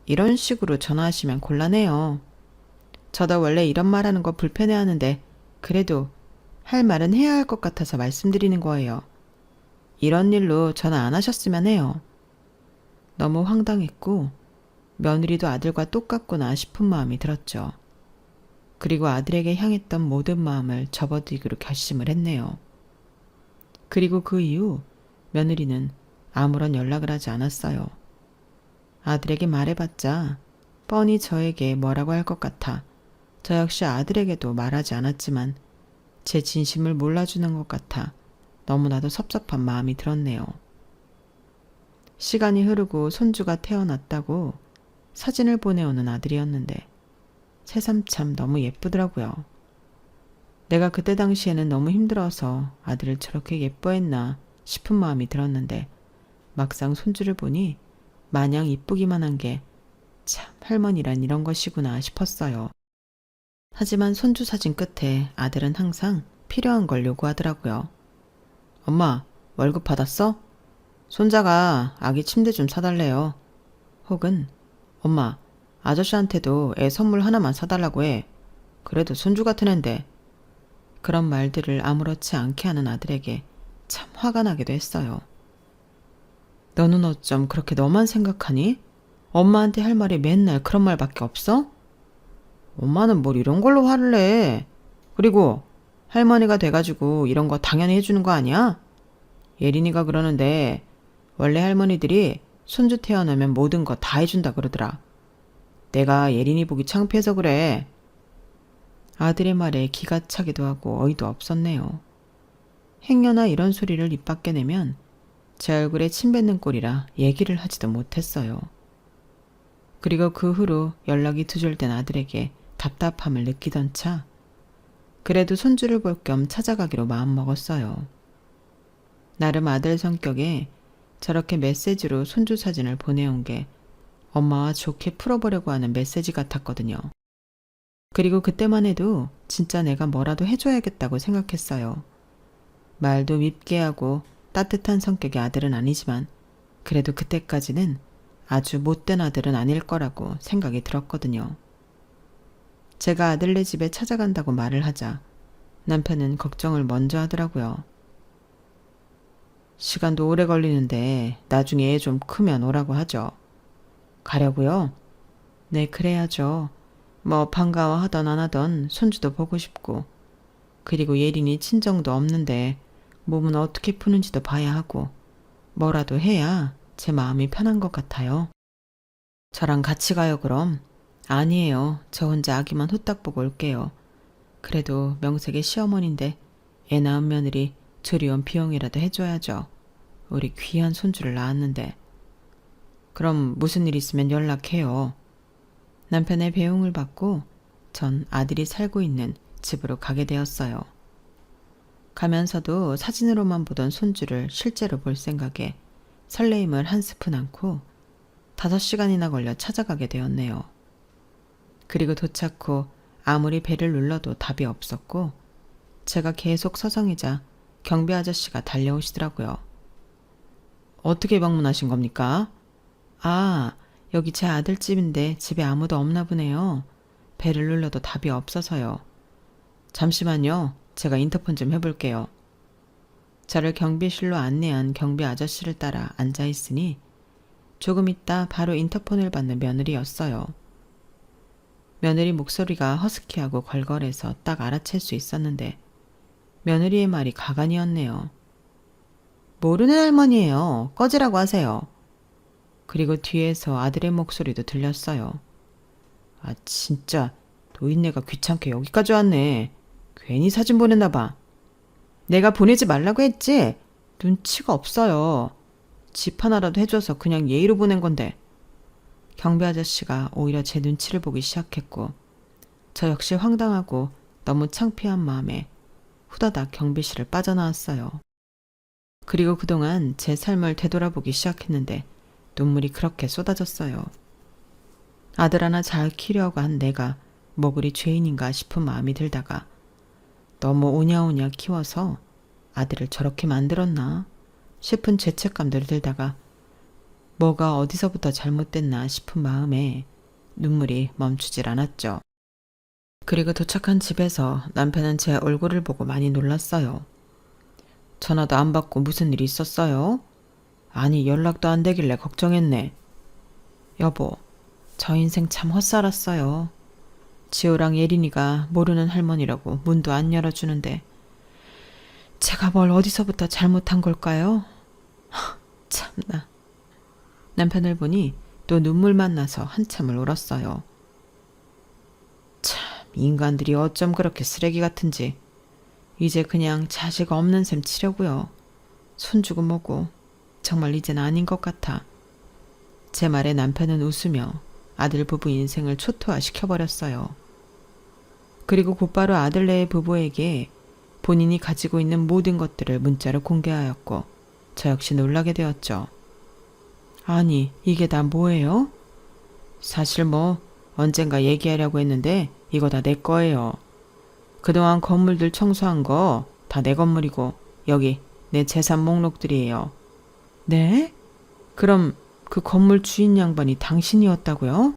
이런 식으로 전화하시면 곤란해요. 저도 원래 이런 말하는 거 불편해하는데 그래도 할 말은 해야 할 것 같아서 말씀드리는 거예요. 이런 일로 전화 안 하셨으면 해요. 너무 황당했고 며느리도 아들과 똑같구나 싶은 마음이 들었죠. 그리고 아들에게 향했던 모든 마음을 접어들기로 결심을 했네요. 그리고 그 이후 며느리는 아무런 연락을 하지 않았어요. 아들에게 말해봤자 뻔히 저에게 뭐라고 할 것 같아 저 역시 아들에게도 말하지 않았지만 제 진심을 몰라주는 것 같아 너무나도 섭섭한 마음이 들었네요. 시간이 흐르고 손주가 태어났다고 사진을 보내오는 아들이었는데 새삼참 너무 예쁘더라고요. 내가 그때 당시에는 너무 힘들어서 아들을 저렇게 예뻐했나 싶은 마음이 들었는데 막상 손주를 보니 마냥 이쁘기만 한 게 참 할머니란 이런 것이구나 싶었어요. 하지만 손주 사진 끝에 아들은 항상 필요한 걸 요구하더라고요. 엄마, 월급 받았어? 손자가 아기 침대 좀 사달래요. 혹은 엄마, 아저씨한테도 애 선물 하나만 사달라고 해. 그래도 손주 같은 앤데. 그런 말들을 아무렇지 않게 하는 아들에게 참 화가 나기도 했어요. 너는 어쩜 그렇게 너만 생각하니? 엄마한테 할 말이 맨날 그런 말밖에 없어? 엄마는 뭘 이런 걸로 화를 내. 그리고 할머니가 돼가지고 이런 거 당연히 해주는 거 아니야? 예린이가 그러는데 원래 할머니들이 손주 태어나면 모든 거 다 해준다 그러더라. 내가 예린이 보기 창피해서 그래. 아들의 말에 기가 차기도 하고 어이도 없었네요. 행여나 이런 소리를 입 밖에 내면 제 얼굴에 침 뱉는 꼴이라 얘기를 하지도 못했어요. 그리고 그 후로 연락이 두절된 아들에게 답답함을 느끼던 차 그래도 손주를 볼 겸 찾아가기로 마음먹었어요. 나름 아들 성격에 저렇게 메시지로 손주 사진을 보내온 게 엄마와 좋게 풀어보려고 하는 메시지 같았거든요. 그리고 그때만 해도 진짜 내가 뭐라도 해줘야겠다고 생각했어요. 말도 밉게 하고 따뜻한 성격의 아들은 아니지만 그래도 그때까지는 아주 못된 아들은 아닐 거라고 생각이 들었거든요. 제가 아들네 집에 찾아간다고 말을 하자 남편은 걱정을 먼저 하더라고요. 시간도 오래 걸리는데 나중에 애 좀 크면 오라고 하죠. 가려고요? 네, 그래야죠. 뭐 반가워하던 안 하던 손주도 보고 싶고 그리고 예린이 친정도 없는데 몸은 어떻게 푸는지도 봐야 하고 뭐라도 해야 제 마음이 편한 것 같아요. 저랑 같이 가요 그럼? 아니에요. 저 혼자 아기만 후딱 보고 올게요. 그래도 명색의 시어머니인데 애 낳은 며느리 조리원 비용이라도 해줘야죠. 우리 귀한 손주를 낳았는데. 그럼 무슨 일 있으면 연락해요. 남편의 배웅을 받고 전 아들이 살고 있는 집으로 가게 되었어요. 가면서도 사진으로만 보던 손주를 실제로 볼 생각에 설레임을 한 스푼 안고 5시간이나 걸려 찾아가게 되었네요. 그리고 도착 후 아무리 배를 눌러도 답이 없었고 제가 계속 서성이자 경비 아저씨가 달려오시더라고요. 어떻게 방문하신 겁니까? 아, 여기 제 아들 집인데 집에 아무도 없나 보네요. 배를 눌러도 답이 없어서요. 잠시만요. 제가 인터폰 좀 해볼게요. 저를 경비실로 안내한 경비 아저씨를 따라 앉아있으니 조금 있다 바로 인터폰을 받는 며느리였어요. 며느리 목소리가 허스키하고 걸걸해서 딱 알아챌 수 있었는데 며느리의 말이 가관이었네요. 모르는 할머니예요. 꺼지라고 하세요. 그리고 뒤에서 아들의 목소리도 들렸어요. 아 진짜 노인네가 귀찮게 여기까지 왔네. 괜히 사진 보냈나 봐. 내가 보내지 말라고 했지? 눈치가 없어요. 집 하나라도 해줘서 그냥 예의로 보낸 건데. 경비 아저씨가 오히려 제 눈치를 보기 시작했고 저 역시 황당하고 너무 창피한 마음에 후다닥 경비실을 빠져나왔어요. 그리고 그동안 제 삶을 되돌아보기 시작했는데 눈물이 그렇게 쏟아졌어요. 아들 하나 잘 키우려고 한 내가 뭐 그리 죄인인가 싶은 마음이 들다가 너무 오냐오냐 키워서 아들을 저렇게 만들었나 싶은 죄책감들이 들다가 뭐가 어디서부터 잘못됐나 싶은 마음에 눈물이 멈추질 않았죠. 그리고 도착한 집에서 남편은 제 얼굴을 보고 많이 놀랐어요. 전화도 안 받고 무슨 일이 있었어요? 아니 연락도 안 되길래 걱정했네. 여보, 저 인생 참 헛살았어요. 지호랑 예린이가 모르는 할머니라고 문도 안 열어주는데 제가 뭘 어디서부터 잘못한 걸까요? 참나. 남편을 보니 또 눈물만 나서 한참을 울었어요. 참 인간들이 어쩜 그렇게 쓰레기 같은지. 이제 그냥 자식 없는 셈 치려고요. 손주고 뭐고 정말 이젠 아닌 것 같아. 제 말에 남편은 웃으며 아들 부부 인생을 초토화시켜버렸어요. 그리고 곧바로 아들네 부부에게 본인이 가지고 있는 모든 것들을 문자로 공개하였고 저 역시 놀라게 되었죠. 아니 이게 다 뭐예요? 사실 뭐 언젠가 얘기하려고 했는데 이거 다 내 거예요. 그동안 건물들 청소한 거 다 내 건물이고 여기 내 재산 목록들이에요. 네? 그럼 그 건물 주인 양반이 당신이었다고요?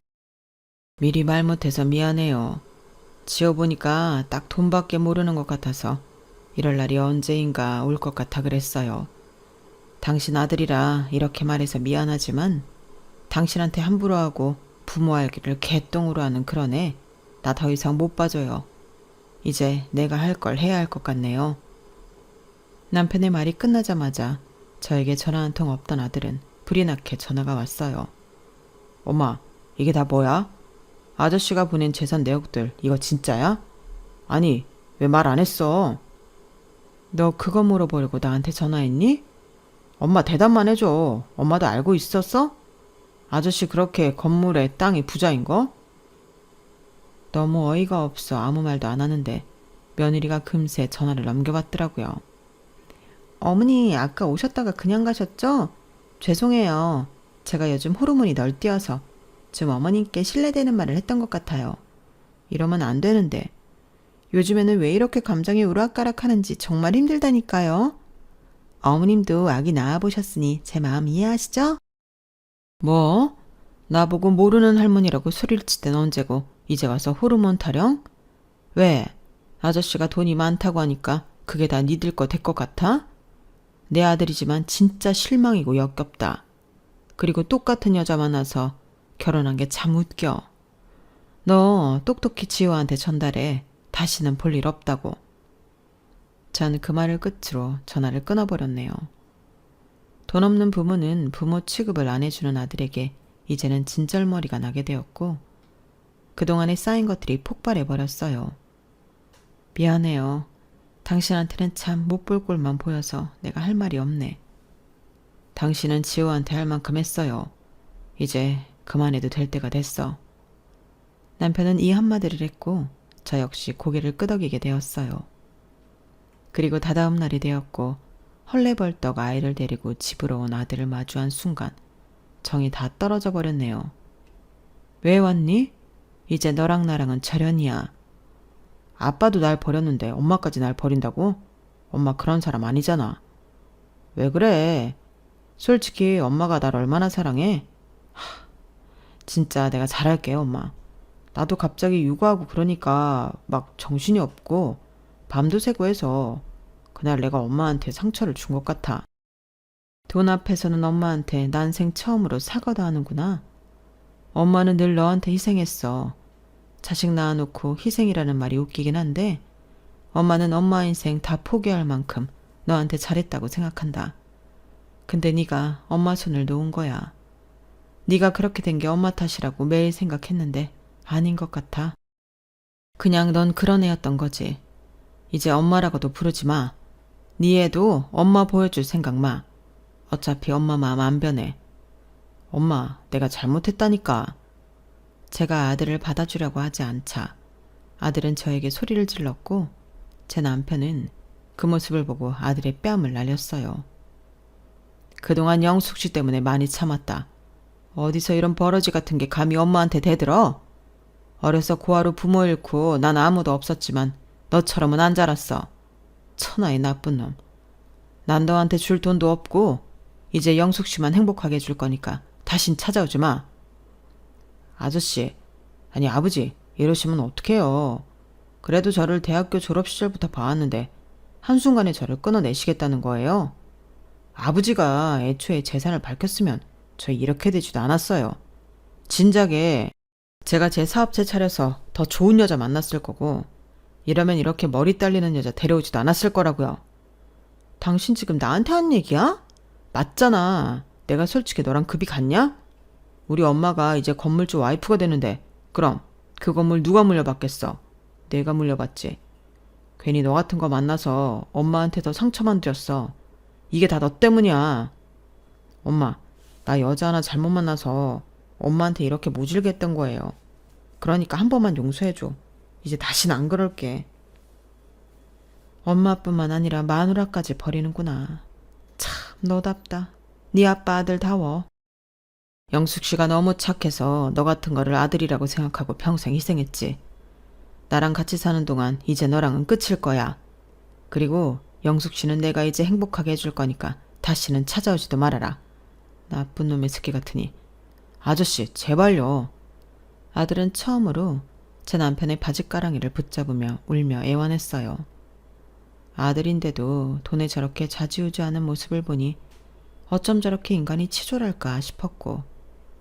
미리 말 못해서 미안해요. 지어보니까 딱 돈밖에 모르는 것 같아서 이럴 날이 언제인가 올 것 같아 그랬어요. 당신 아들이라 이렇게 말해서 미안하지만 당신한테 함부로 하고 부모 알기를 개똥으로 하는 그런 애 나 더 이상 못 봐줘요. 이제 내가 할 걸 해야 할 것 같네요. 남편의 말이 끝나자마자 저에게 전화 한 통 없던 아들은 불이 나게 전화가 왔어요. 엄마, 이게 다 뭐야? 아저씨가 보낸 재산 내역들 이거 진짜야? 아니, 왜 말 안 했어? 너 그거 물어보려고 나한테 전화했니? 엄마 대답만 해줘. 엄마도 알고 있었어? 아저씨 그렇게 건물에 땅이 부자인 거? 너무 어이가 없어 아무 말도 안 하는데 며느리가 금세 전화를 넘겨받더라고요. 어머니 아까 오셨다가 그냥 가셨죠? 죄송해요. 제가 요즘 호르몬이 널뛰어서 좀 어머님께 실례되는 말을 했던 것 같아요. 이러면 안 되는데 요즘에는 왜 이렇게 감정이 우락가락하는지 정말 힘들다니까요. 어머님도 아기 낳아보셨으니 제 마음 이해하시죠? 뭐? 나보고 모르는 할머니라고 소리를 칠 땐 언제고 이제 와서 호르몬 타령? 왜? 아저씨가 돈이 많다고 하니까 그게 다 니들 거 될 것 같아? 내 아들이지만 진짜 실망이고 역겹다. 그리고 똑같은 여자 만나서 결혼한 게 참 웃겨. 너 똑똑히 지호한테 전달해. 다시는 볼 일 없다고. 전 그 말을 끝으로 전화를 끊어버렸네요. 돈 없는 부모는 부모 취급을 안 해주는 아들에게 이제는 진절머리가 나게 되었고 그동안에 쌓인 것들이 폭발해버렸어요. 미안해요. 당신한테는 참 못 볼 꼴만 보여서 내가 할 말이 없네. 당신은 지호한테 할 만큼 했어요. 이제 그만해도 될 때가 됐어. 남편은 이 한마디를 했고 저 역시 고개를 끄덕이게 되었어요. 그리고 다다음 날이 되었고 헐레벌떡 아이를 데리고 집으로 온 아들을 마주한 순간 정이 다 떨어져 버렸네요. 왜 왔니? 이제 너랑 나랑은 절연이야. 아빠도 날 버렸는데 엄마까지 날 버린다고? 엄마 그런 사람 아니잖아. 왜 그래? 솔직히 엄마가 날 얼마나 사랑해? 진짜 내가 잘할게, 엄마. 나도 갑자기 육아하고 그러니까 막 정신이 없고 밤도 새고 해서 그날 내가 엄마한테 상처를 준 것 같아. 돈 앞에서는 엄마한테 난생 처음으로 사과도 하는구나. 엄마는 늘 너한테 희생했어. 자식 낳아놓고 희생이라는 말이 웃기긴 한데 엄마는 엄마 인생 다 포기할 만큼 너한테 잘했다고 생각한다. 근데 네가 엄마 손을 놓은 거야. 네가 그렇게 된 게 엄마 탓이라고 매일 생각했는데 아닌 것 같아. 그냥 넌 그런 애였던 거지. 이제 엄마라고도 부르지 마. 네 애도 엄마 보여줄 생각 마. 어차피 엄마 마음 안 변해. 엄마, 내가 잘못했다니까. 제가 아들을 받아주려고 하지 않자 아들은 저에게 소리를 질렀고 제 남편은 그 모습을 보고 아들의 뺨을 날렸어요. 그동안 영숙 씨 때문에 많이 참았다. 어디서 이런 버러지 같은 게 감히 엄마한테 대들어? 어려서 고아로 부모 잃고 난 아무도 없었지만 너처럼은 안 자랐어. 천하의 나쁜 놈. 난 너한테 줄 돈도 없고 이제 영숙 씨만 행복하게 해줄 거니까 다신 찾아오지 마. 아저씨, 아니 아버지, 이러시면 어떡해요. 그래도 저를 대학교 졸업 시절부터 봐왔는데 한순간에 저를 끊어내시겠다는 거예요? 아버지가 애초에 재산을 밝혔으면 저 이렇게 되지도 않았어요. 진작에 제가 제 사업체 차려서 더 좋은 여자 만났을 거고 이러면 이렇게 머리 딸리는 여자 데려오지도 않았을 거라고요. 당신 지금 나한테 한 얘기야? 맞잖아. 내가 솔직히 너랑 급이 같냐? 우리 엄마가 이제 건물주 와이프가 되는데 그럼 그 건물 누가 물려받겠어? 내가 물려받지. 괜히 너 같은 거 만나서 엄마한테 더 상처만 드렸어. 이게 다 너 때문이야. 엄마, 나 여자 하나 잘못 만나서 엄마한테 이렇게 모질게 했던 거예요. 그러니까 한 번만 용서해줘. 이제 다신 안 그럴게. 엄마뿐만 아니라 마누라까지 버리는구나. 참 너답다. 네 아빠 아들다워. 영숙 씨가 너무 착해서 너 같은 거를 아들이라고 생각하고 평생 희생했지. 나랑 같이 사는 동안 이제 너랑은 끝일 거야. 그리고 영숙 씨는 내가 이제 행복하게 해줄 거니까 다시는 찾아오지도 말아라. 나쁜 놈의 새끼 같으니. 아저씨 제발요. 아들은 처음으로 제 남편의 바짓가랑이를 붙잡으며 울며 애원했어요. 아들인데도 돈에 저렇게 좌지우지하는 모습을 보니 어쩜 저렇게 인간이 치졸할까 싶었고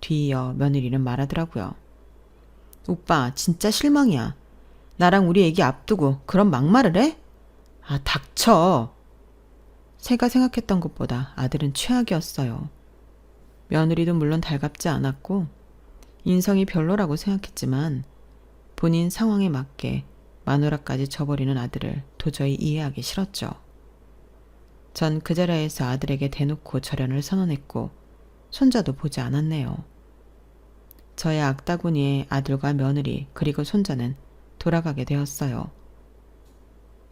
뒤이어 며느리는 말하더라고요. 오빠 진짜 실망이야. 나랑 우리 애기 앞두고 그런 막말을 해? 아 닥쳐. 제가 생각했던 것보다 아들은 최악이었어요. 며느리도 물론 달갑지 않았고 인성이 별로라고 생각했지만 본인 상황에 맞게 마누라까지 져버리는 아들을 도저히 이해하기 싫었죠. 전 그 자리에서 아들에게 대놓고 절연을 선언했고 손자도 보지 않았네요. 저의 악다구니에 아들과 며느리 그리고 손자는 돌아가게 되었어요.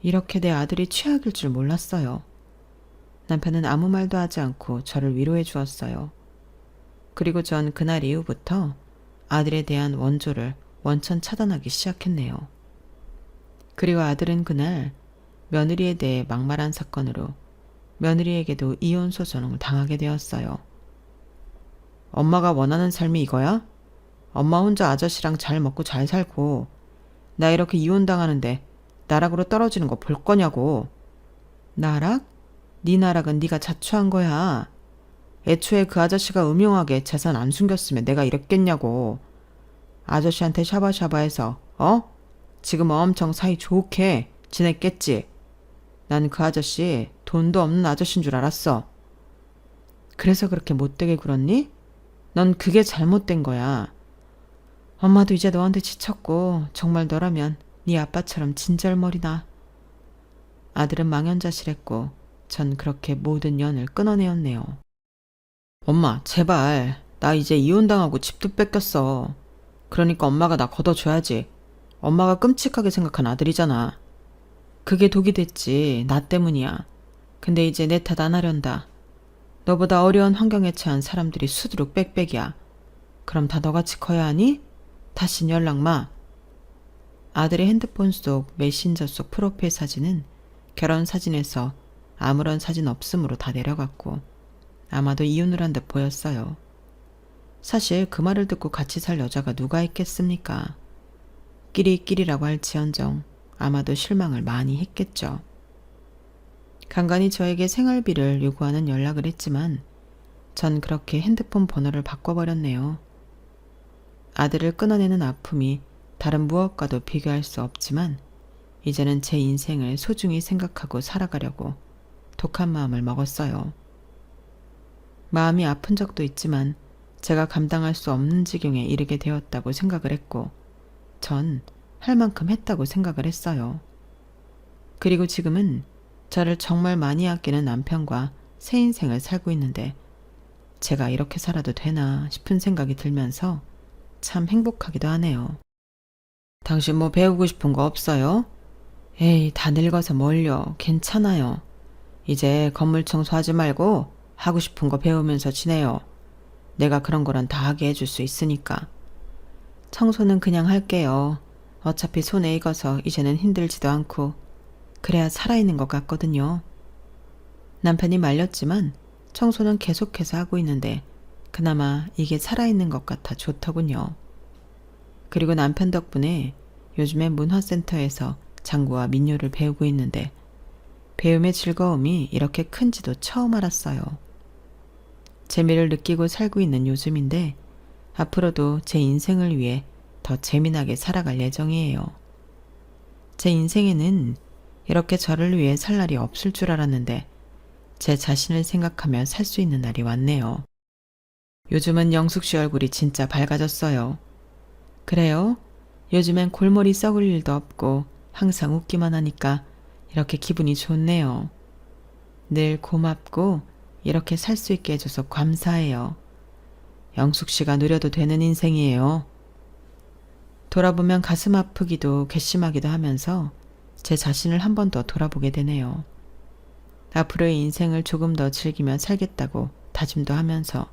이렇게 내 아들이 최악일 줄 몰랐어요. 남편은 아무 말도 하지 않고 저를 위로해 주었어요. 그리고 전 그날 이후부터 아들에 대한 원조를 원천 차단하기 시작했네요. 그리고 아들은 그날 며느리에 대해 막말한 사건으로 며느리에게도 이혼 소송을 당하게 되었어요. 엄마가 원하는 삶이 이거야? 엄마 혼자 아저씨랑 잘 먹고 잘 살고 나 이렇게 이혼당하는데 나락으로 떨어지는 거 볼 거냐고. 나락? 네 나락은 네가 자초한 거야. 애초에 그 아저씨가 음흉하게 재산 안 숨겼으면 내가 이랬겠냐고. 아저씨한테 샤바샤바해서 지금 엄청 사이 좋게 지냈겠지. 난 그 아저씨 돈도 없는 아저씨인 줄 알았어. 그래서 그렇게 못되게 굴었니? 넌 그게 잘못된 거야. 엄마도 이제 너한테 지쳤고 정말 너라면 네 아빠처럼 진절머리나. 아들은 망연자실했고 전 그렇게 모든 연을 끊어내었네요. 엄마 제발 나 이제 이혼당하고 집도 뺏겼어. 그러니까 엄마가 나 걷어줘야지. 엄마가 끔찍하게 생각한 아들이잖아. 그게 독이 됐지. 나 때문이야. 근데 이제 내 탓 안 하련다. 너보다 어려운 환경에 처한 사람들이 수두룩 빽빽이야. 그럼 다 너같이 커야 하니? 다신 연락 마. 아들의 핸드폰 속 메신저 속 프로필 사진은 결혼 사진에서 아무런 사진 없음으로 다 내려갔고 아마도 이혼을 한 듯 보였어요. 사실 그 말을 듣고 같이 살 여자가 누가 있겠습니까? 끼리끼리라고 할지언정 아마도 실망을 많이 했겠죠. 간간히 저에게 생활비를 요구하는 연락을 했지만 전 그렇게 핸드폰 번호를 바꿔버렸네요. 아들을 끊어내는 아픔이 다른 무엇과도 비교할 수 없지만 이제는 제 인생을 소중히 생각하고 살아가려고 독한 마음을 먹었어요. 마음이 아픈 적도 있지만 제가 감당할 수 없는 지경에 이르게 되었다고 생각을 했고 전 할 만큼 했다고 생각을 했어요. 그리고 지금은 저를 정말 많이 아끼는 남편과 새 인생을 살고 있는데 제가 이렇게 살아도 되나 싶은 생각이 들면서 참 행복하기도 하네요. 당신 뭐 배우고 싶은 거 없어요? 에이, 다 늙어서 뭘요. 괜찮아요. 이제 건물 청소하지 말고 하고 싶은 거 배우면서 지내요. 내가 그런 거란 다 하게 해줄 수 있으니까. 청소는 그냥 할게요. 어차피 손에 익어서 이제는 힘들지도 않고 그래야 살아있는 것 같거든요. 남편이 말렸지만 청소는 계속해서 하고 있는데 그나마 이게 살아있는 것 같아 좋더군요. 그리고 남편 덕분에 요즘엔 문화센터에서 장구와 민요를 배우고 있는데 배움의 즐거움이 이렇게 큰지도 처음 알았어요. 재미를 느끼고 살고 있는 요즘인데 앞으로도 제 인생을 위해 더 재미나게 살아갈 예정이에요. 제 인생에는 이렇게 저를 위해 살 날이 없을 줄 알았는데 제 자신을 생각하며 살 수 있는 날이 왔네요. 요즘은 영숙 씨 얼굴이 진짜 밝아졌어요. 그래요? 요즘엔 골머리 썩을 일도 없고 항상 웃기만 하니까 이렇게 기분이 좋네요. 늘 고맙고 이렇게 살 수 있게 해줘서 감사해요. 영숙 씨가 누려도 되는 인생이에요. 돌아보면 가슴 아프기도 괘씸하기도 하면서 제 자신을 한 번 더 돌아보게 되네요. 앞으로의 인생을 조금 더 즐기며 살겠다고 다짐도 하면서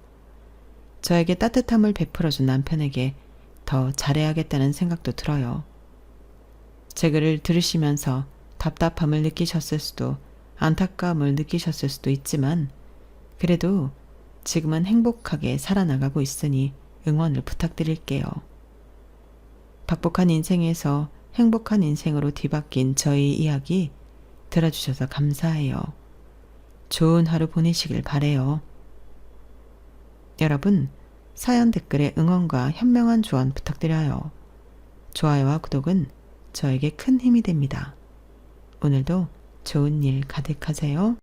저에게 따뜻함을 베풀어준 남편에게 더 잘해야겠다는 생각도 들어요. 제 글을 들으시면서 답답함을 느끼셨을 수도 안타까움을 느끼셨을 수도 있지만 그래도 지금은 행복하게 살아나가고 있으니 응원을 부탁드릴게요. 박복한 인생에서 행복한 인생으로 뒤바뀐 저희 이야기 들어주셔서 감사해요. 좋은 하루 보내시길 바래요. 여러분, 사연 댓글에 응원과 현명한 조언 부탁드려요. 좋아요와 구독은 저에게 큰 힘이 됩니다. 오늘도 좋은 일 가득하세요.